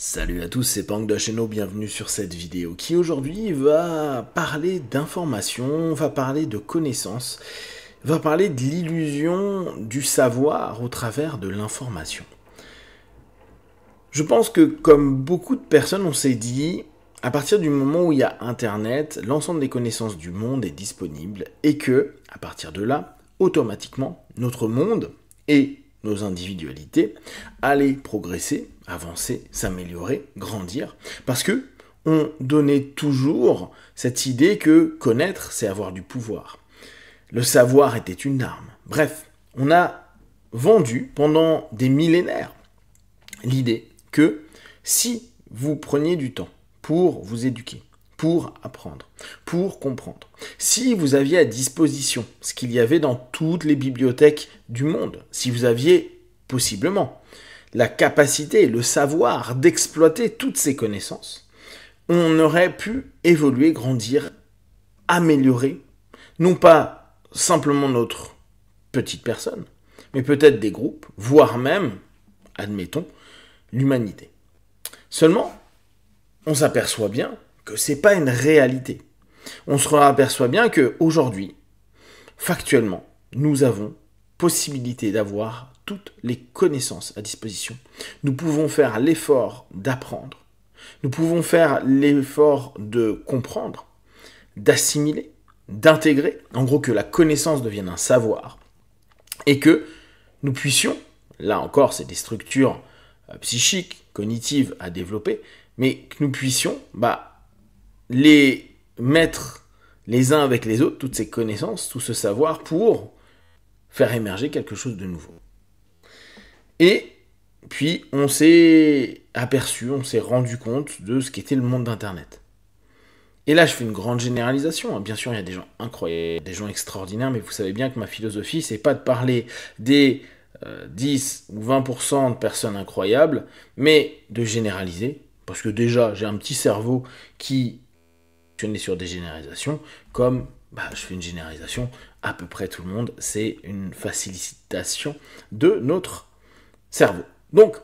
Salut à tous, c'est Pang de Cheno, bienvenue sur cette vidéo qui aujourd'hui va parler d'information, va parler de connaissances, va parler de l'illusion du savoir au travers de l'information. Je pense que comme beaucoup de personnes, on s'est dit, à partir du moment où il y a Internet, l'ensemble des connaissances du monde est disponible et que, à partir de là, automatiquement, notre monde et nos individualités allaient progresser, avancer, s'améliorer, grandir, parce que on donnait toujours cette idée que connaître, c'est avoir du pouvoir. Le savoir était une arme. Bref, on a vendu pendant des millénaires l'idée que si vous preniez du temps pour vous éduquer, pour apprendre, pour comprendre, si vous aviez à disposition ce qu'il y avait dans toutes les bibliothèques du monde, si vous aviez possiblement la capacité, le savoir d'exploiter toutes ces connaissances, on aurait pu évoluer, grandir, améliorer, non pas simplement notre petite personne, mais peut-être des groupes, voire même, admettons, l'humanité. Seulement, on s'aperçoit bien que c'est pas une réalité. On se aperçoit bien qu'aujourd'hui, factuellement, nous avons possibilité d'avoir toutes les connaissances à disposition. Nous pouvons faire l'effort d'apprendre. Nous pouvons faire l'effort de comprendre, d'assimiler, d'intégrer. En gros, que la connaissance devienne un savoir. Et que nous puissions, là encore, c'est des structures psychiques, cognitives à développer, mais que nous puissions les mettre les uns avec les autres, toutes ces connaissances, tout ce savoir, pour faire émerger quelque chose de nouveau. Et puis, on s'est aperçu, on s'est rendu compte de ce qu'était le monde d'Internet. Et là, je fais une grande généralisation. Bien sûr, il y a des gens incroyables, des gens extraordinaires, mais vous savez bien que ma philosophie, c'est pas de parler des 10 ou 20% de personnes incroyables, mais de généraliser, parce que déjà, j'ai un petit cerveau qui fonctionne sur des généralisations, comme je fais une généralisation, à peu près tout le monde, c'est une facilitation de notre cerveau. Donc,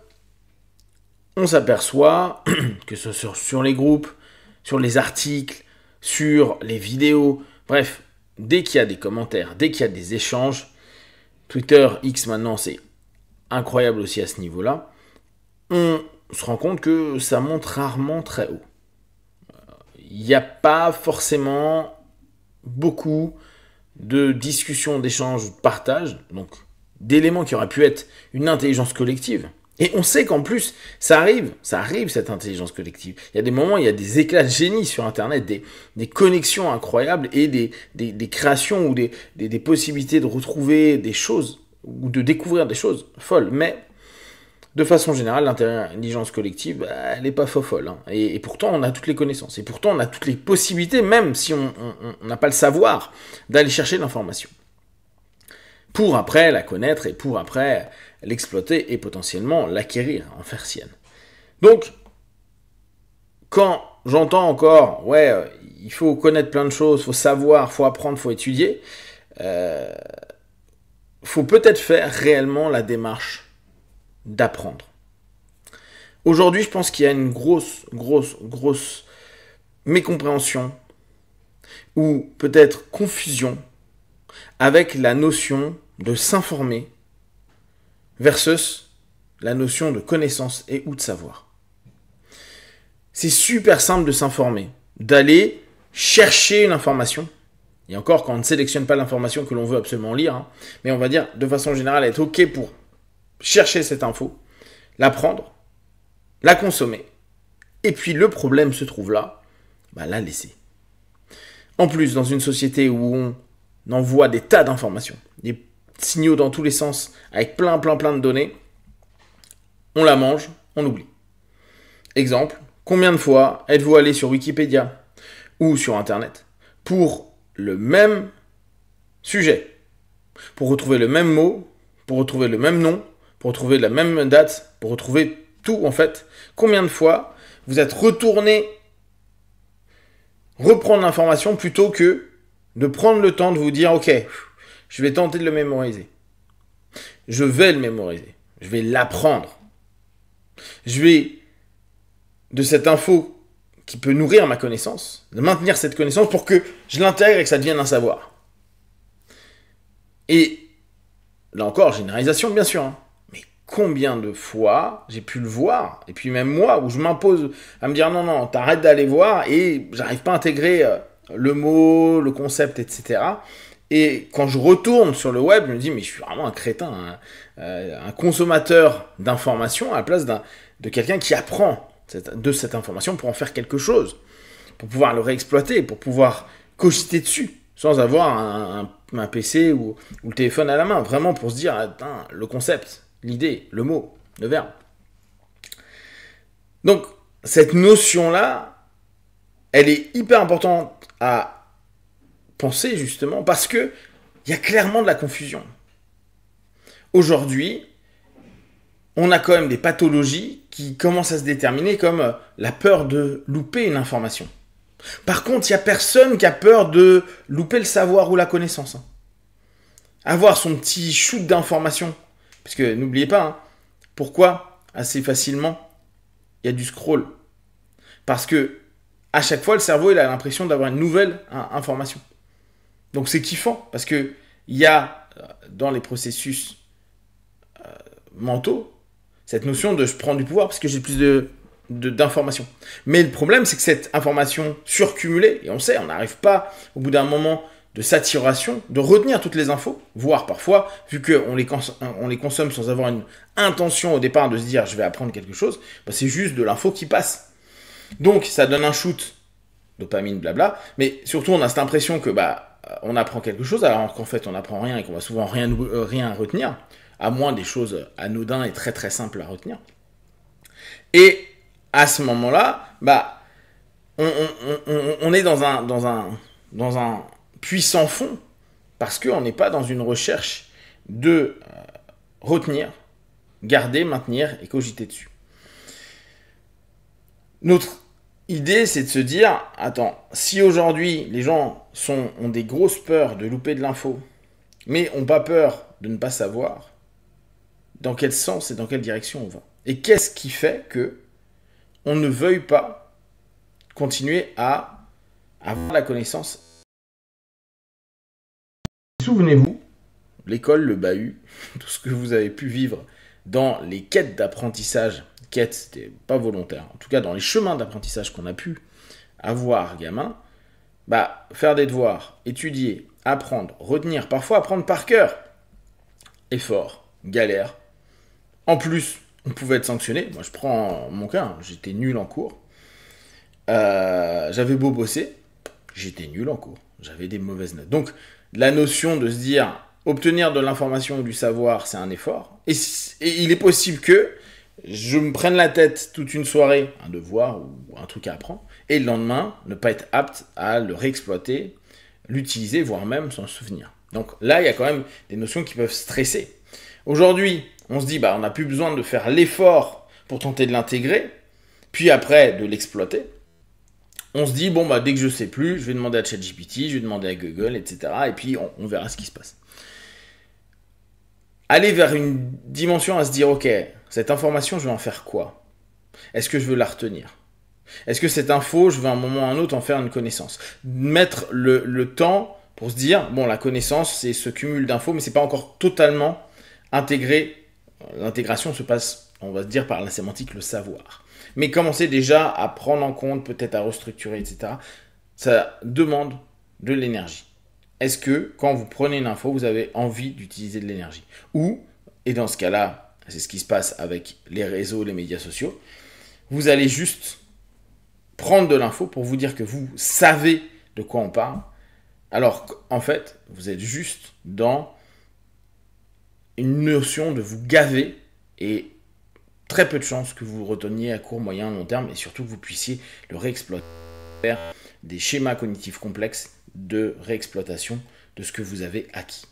on s'aperçoit que ce soit sur les groupes, sur les articles, sur les vidéos, bref, dès qu'il y a des commentaires, dès qu'il y a des échanges, Twitter, X maintenant, c'est incroyable aussi à ce niveau-là, on se rend compte que ça monte rarement très haut. Il n'y a pas forcément beaucoup de discussions, d'échanges, de partage, donc d'éléments qui auraient pu être une intelligence collective. Et on sait qu'en plus, ça arrive cette intelligence collective. Il y a des moments, il y a des éclats de génie sur Internet, des connexions incroyables et des créations ou des possibilités de retrouver des choses ou de découvrir des choses folles. Mais de façon générale, l'intelligence collective, elle n'est pas folle. Hein. Et pourtant, on a toutes les connaissances. Et pourtant, on a toutes les possibilités, même si on n'a pas le savoir, d'aller chercher l'information. Pour après la connaître et pour après l'exploiter et potentiellement l'acquérir, en faire sienne. Donc, quand j'entends encore, il faut connaître plein de choses, il faut savoir, il faut apprendre, il faut étudier, faut peut-être faire réellement la démarche d'apprendre. Aujourd'hui, je pense qu'il y a une grosse mécompréhension ou peut-être confusion avec la notion de s'informer versus la notion de connaissance et ou de savoir. C'est super simple de s'informer, d'aller chercher une information. Et encore, quand on ne sélectionne pas l'information que l'on veut absolument lire, mais on va dire de façon générale être OK pour chercher cette info, la prendre, la consommer. Et puis le problème se trouve là, la laisser. En plus, dans une société où on envoie des tas d'informations, des signaux dans tous les sens, avec plein de données, on la mange, on oublie. Exemple, combien de fois êtes-vous allé sur Wikipédia ou sur Internet pour le même sujet, pour retrouver le même mot, pour retrouver le même nom, pour retrouver la même date, pour retrouver tout en fait. Combien de fois vous êtes retourné reprendre l'information plutôt que de prendre le temps de vous dire ok, je vais tenter de le mémoriser. Je vais le mémoriser. Je vais l'apprendre. Je vais de cette info qui peut nourrir ma connaissance, de maintenir cette connaissance pour que je l'intègre et que ça devienne un savoir. Et là encore, généralisation bien sûr, hein. Mais combien de fois j'ai pu le voir, et puis même moi, où je m'impose à me dire non, t'arrêtes d'aller voir, et j'arrive pas à intégrer le mot, le concept, etc. Et quand je retourne sur le web, je me dis mais je suis vraiment un crétin, un consommateur d'informations à la place de quelqu'un qui apprend de cette information pour en faire quelque chose, pour pouvoir le réexploiter, pour pouvoir cogiter dessus, sans avoir un PC ou le téléphone à la main, vraiment pour se dire, le concept, l'idée, le mot, le verbe. Donc, cette notion-là, elle est hyper importante à penser, justement, parce qu'il y a clairement de la confusion. Aujourd'hui, on a quand même des pathologies qui commencent à se déterminer comme la peur de louper une information. Par contre, il n'y a personne qui a peur de louper le savoir ou la connaissance. Avoir son petit shoot d'information. Parce que n'oubliez pas, hein, pourquoi assez facilement il y a du scroll. Parce que à chaque fois, le cerveau il a l'impression d'avoir une nouvelle information. Donc c'est kiffant. Parce qu'il y a dans les processus mentaux cette notion de je prends du pouvoir parce que j'ai plus d'informations. Mais le problème, c'est que cette information surcumulée, et on sait, on n'arrive pas, au bout d'un moment de saturation, de retenir toutes les infos, voire parfois, vu qu'on les consomme sans avoir une intention au départ de se dire je vais apprendre quelque chose, bah c'est juste de l'info qui passe. Donc ça donne un shoot, dopamine, blabla, mais surtout on a cette impression que on apprend quelque chose, alors qu'en fait on n'apprend rien et qu'on va souvent rien retenir, à moins des choses anodines et très très simples à retenir. Et à ce moment-là, on est dans un puissant fond parce qu'on n'est pas dans une recherche de retenir, garder, maintenir et cogiter dessus. Notre idée, c'est de se dire, attends, si aujourd'hui les gens ont des grosses peurs de louper de l'info, mais n'ont pas peur de ne pas savoir, dans quel sens et dans quelle direction on va? Et qu'est-ce qui fait que on ne veuille pas continuer à avoir la connaissance? Souvenez-vous, l'école, le bahut, tout ce que vous avez pu vivre dans les quêtes d'apprentissage, c'était pas volontaire, en tout cas dans les chemins d'apprentissage qu'on a pu avoir gamin, faire des devoirs, étudier, apprendre, retenir, parfois apprendre par cœur, effort, galère. En plus, on pouvait être sanctionné. Moi, je prends mon cas, hein, j'étais nul en cours. J'avais beau bosser, j'étais nul en cours. J'avais des mauvaises notes. Donc, la notion de se dire, obtenir de l'information ou du savoir, c'est un effort. Et il est possible que je me prenne la tête toute une soirée, un devoir ou un truc à apprendre, et le lendemain, ne pas être apte à le réexploiter, l'utiliser, voire même s'en souvenir. Donc là, il y a quand même des notions qui peuvent stresser. Aujourd'hui, on se dit, on n'a plus besoin de faire l'effort pour tenter de l'intégrer, puis après de l'exploiter. On se dit, dès que je sais plus, je vais demander à ChatGPT, je vais demander à Google, etc. Et puis on verra ce qui se passe. Aller vers une dimension à se dire, ok, cette information, je vais en faire quoi? Est-ce que je veux la retenir? Est-ce que cette info, je vais à un moment ou à un autre en faire une connaissance? Mettre le temps pour se dire, la connaissance, c'est ce cumul d'infos, mais c'est pas encore totalement intégré. L'intégration se passe, on va se dire, par la sémantique, le savoir. Mais commencer déjà à prendre en compte, peut-être à restructurer, etc. Ça demande de l'énergie. Est-ce que, quand vous prenez une info, vous avez envie d'utiliser de l'énergie? Ou, et dans ce cas-là, c'est ce qui se passe avec les réseaux, les médias sociaux, vous allez juste prendre de l'info pour vous dire que vous savez de quoi on parle, alors qu'en fait, vous êtes juste dans une notion de vous gaver et très peu de chances que vous reteniez à court, moyen, long terme et surtout que vous puissiez le réexploiter, faire des schémas cognitifs complexes de réexploitation de ce que vous avez acquis.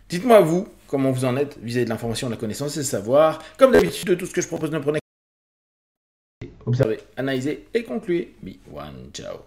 Dites-moi vous, comment vous en êtes vis-à-vis de l'information, de la connaissance et le savoir. Comme d'habitude, de tout ce que je propose, ne prenez qu'à observer, analyser et conclure. Be one, ciao.